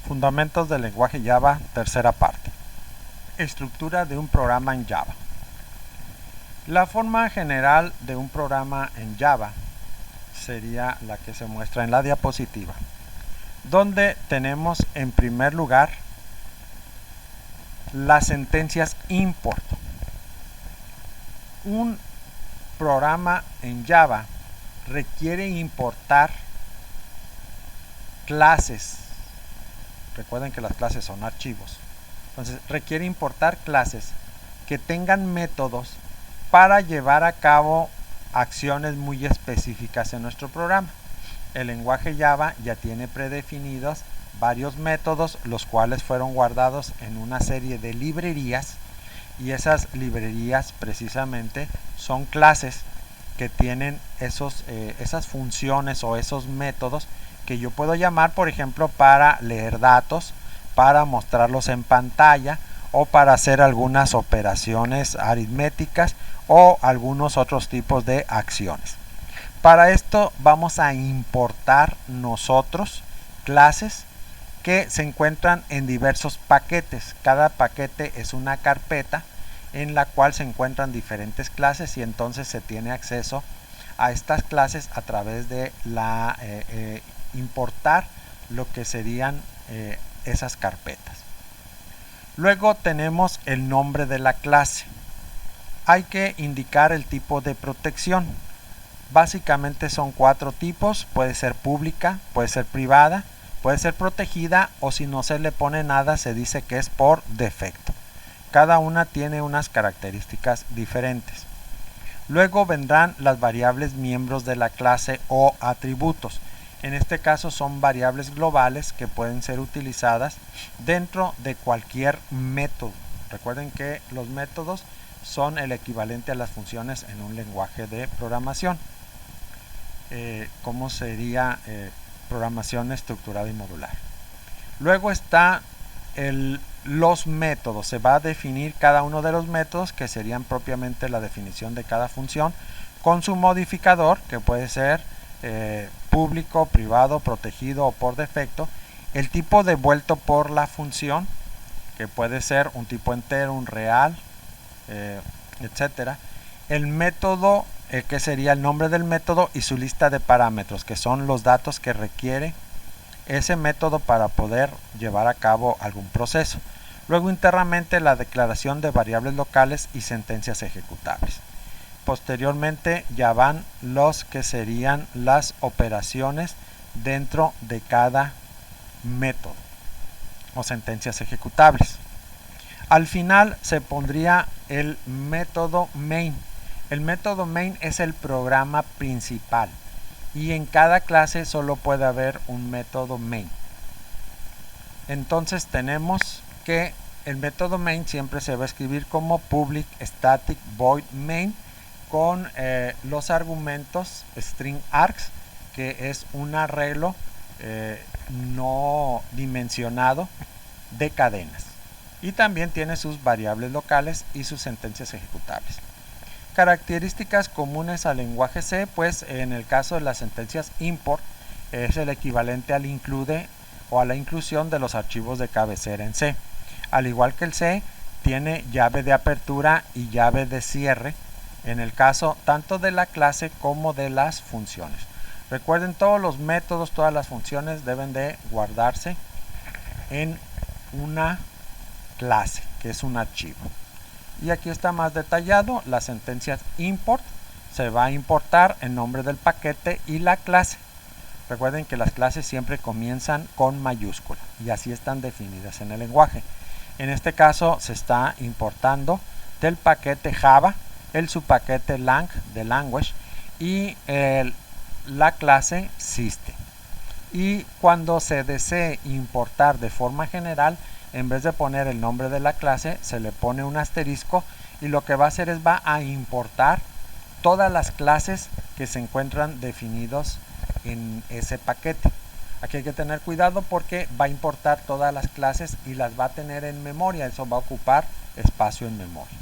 Fundamentos del lenguaje Java, tercera parte. Estructura de un programa en Java. La forma general de un programa en Java sería la que se muestra en la diapositiva, donde tenemos en primer lugar las sentencias import. Un programa en Java requiere importar clases. Recuerden que las clases son archivos. Entonces requiere importar clases que tengan métodos para llevar a cabo acciones muy específicas en nuestro programa. El lenguaje Java ya tiene predefinidos varios métodos, los cuales fueron guardados en una serie de librerías, y esas librerías precisamente son clases que tienen esas funciones o esos métodos que yo puedo llamar, por ejemplo, para leer datos, para mostrarlos en pantalla o para hacer algunas operaciones aritméticas o algunos otros tipos de acciones. Para esto vamos a importar nosotros clases que se encuentran en diversos paquetes. Cada paquete es una carpeta en la cual se encuentran diferentes clases, y entonces se tiene acceso a estas clases a través de la importar lo que serían esas carpetas. Luego tenemos el nombre de la clase. Hay que indicar el tipo de protección. Básicamente son 4 tipos: puede ser pública, puede ser privada, puede ser protegida, o si no se le pone nada se dice que es por defecto. Cada una tiene unas características diferentes. Luego vendrán las variables miembros de la clase o atributos. En este caso son variables globales que pueden ser utilizadas dentro de cualquier método. Recuerden que los métodos son el equivalente a las funciones en un lenguaje de programación. ¿Cómo sería programación estructurada y modular? Luego está los métodos. Se va a definir cada uno de los métodos, que serían propiamente la definición de cada función, con su modificador, que puede ser público, privado, protegido o por defecto. El tipo devuelto por la función, que puede ser un tipo entero, un real, etcétera. El método, que sería el nombre del método, y su lista de parámetros, que son los datos que requiere ese método para poder llevar a cabo algún proceso. Luego internamente la declaración de variables locales y sentencias ejecutables. Posteriormente ya van los que serían las operaciones dentro de cada método o sentencias ejecutables. Al final se pondría el método main. El método main es el programa principal, y en cada clase solo puede haber un método main. Entonces tenemos que el método main siempre se va a escribir como public static void main, con los argumentos string args, que es un arreglo no dimensionado de cadenas, y también tiene sus variables locales y sus sentencias ejecutables. Características comunes al lenguaje C, pues en el caso de las sentencias import es el equivalente al include o a la inclusión de los archivos de cabecera en C. Al igual que el C, tiene llave de apertura y llave de cierre en el caso tanto de la clase como de las funciones. Recuerden, todos los métodos, todas las funciones deben de guardarse en una clase, que es un archivo. Y aquí está más detallado. Las sentencias import, se va a importar el nombre del paquete y la clase. Recuerden que las clases siempre comienzan con mayúscula, y así están definidas en el lenguaje. En este caso se está importando del paquete Java el subpaquete lang de language y la clase system. Y cuando se desee importar de forma general, en vez de poner el nombre de la clase, se le pone un asterisco, y lo que va a hacer es va a importar todas las clases que se encuentran definidos en ese paquete. Aquí hay que tener cuidado porque va a importar todas las clases y las va a tener en memoria. Eso va a ocupar espacio en memoria.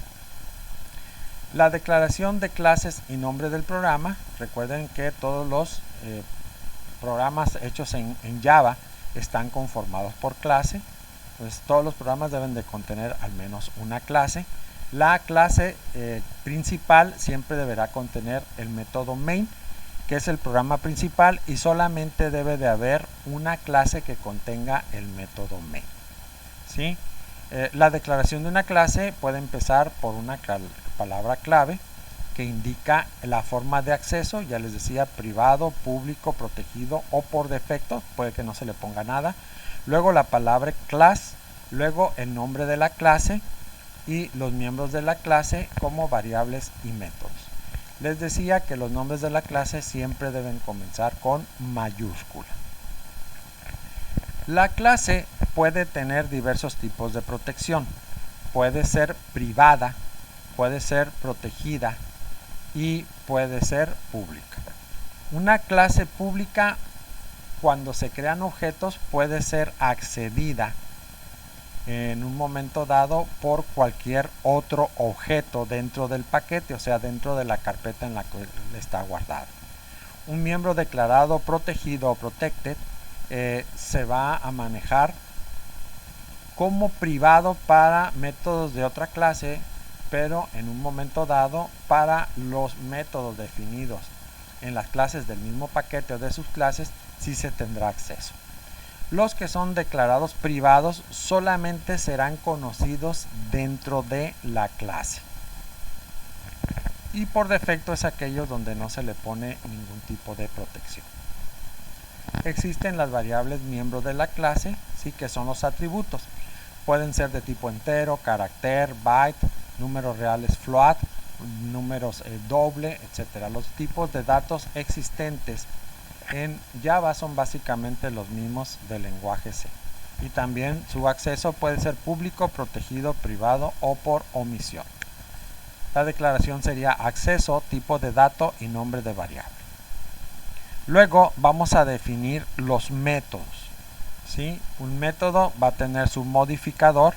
La declaración de clases y nombre del programa. Recuerden que todos los programas hechos en Java están conformados por clase. Pues todos los programas deben de contener al menos una clase. La clase principal siempre deberá contener el método main, que es el programa principal, y solamente debe de haber una clase que contenga el método main. ¿Sí? La declaración de una clase puede empezar por una palabra clave que indica la forma de acceso, ya les decía, privado, público, protegido o por defecto, puede que no se le ponga nada. Luego la palabra class, luego el nombre de la clase y los miembros de la clase como variables y métodos. Les decía que los nombres de la clase siempre deben comenzar con mayúscula. La clase puede tener diversos tipos de protección. Puede ser privada, puede ser protegida y puede ser pública. Una clase pública, cuando se crean objetos, puede ser accedida en un momento dado por cualquier otro objeto dentro del paquete, o sea, dentro de la carpeta en la que está guardado. Un miembro declarado protegido o protected se va a manejar como privado para métodos de otra clase, pero en un momento dado para los métodos definidos en las clases del mismo paquete o de sus clases sí se tendrá acceso. Los que son declarados privados solamente serán conocidos dentro de la clase. Y por defecto es aquello donde no se le pone ningún tipo de protección. Existen las variables miembros de la clase, ¿sí? Que son los atributos. Pueden ser de tipo entero, carácter, byte, números reales float, números doble, etc. Los tipos de datos existentes en Java son básicamente los mismos del lenguaje C. Y también su acceso puede ser público, protegido, privado o por omisión. La declaración sería acceso, tipo de dato y nombre de variable. Luego vamos a definir los métodos. ¿Sí? Un método va a tener su modificador,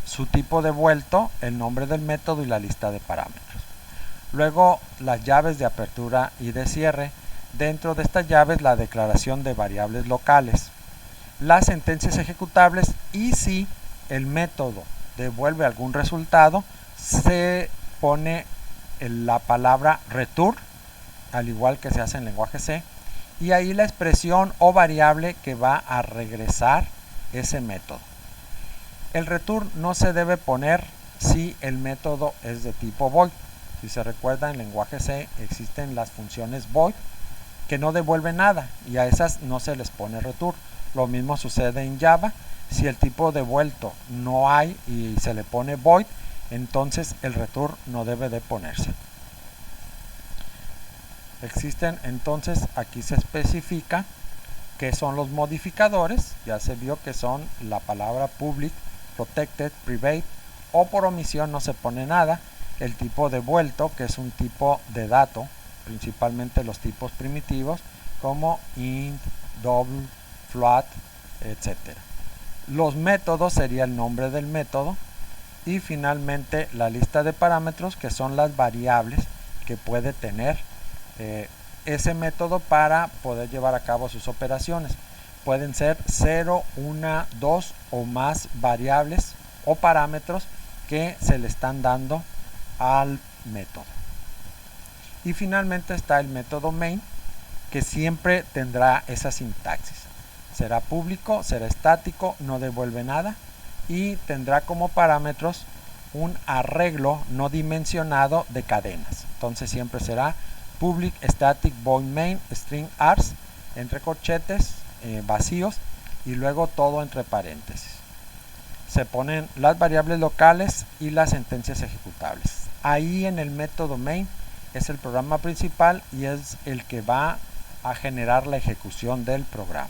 su tipo de vuelto, el nombre del método y la lista de parámetros. Luego las llaves de apertura y de cierre. Dentro de estas llaves la declaración de variables locales, las sentencias ejecutables y si el método devuelve algún resultado se pone la palabra return, al igual que se hace en lenguaje C, y ahí la expresión o variable que va a regresar ese método. El return no se debe poner si el método es de tipo void. Si se recuerda, en lenguaje C existen las funciones void que no devuelven nada y a esas no se les pone return. Lo mismo sucede en Java. Si el tipo devuelto no hay y se le pone void, entonces el return no debe de ponerse. Existen entonces, aquí se especifica que son los modificadores. Ya se vio que son la palabra public, protected, private o por omisión no se pone nada. El tipo devuelto, que es un tipo de dato, principalmente los tipos primitivos como int, double, float, etc. Los métodos sería el nombre del método y finalmente la lista de parámetros, que son las variables que puede tener ese método para poder llevar a cabo sus operaciones. Pueden ser 0, 1, 2 o más variables o parámetros que se le están dando al método. Y finalmente está el método main, que siempre tendrá esa sintaxis. Será público, será estático, no devuelve nada y tendrá como parámetros un arreglo no dimensionado de cadenas. Entonces siempre será public static void main string args entre corchetes vacíos y luego todo entre paréntesis. Se ponen las variables locales y las sentencias ejecutables. Ahí en el método main es el programa principal y es el que va a generar la ejecución del programa.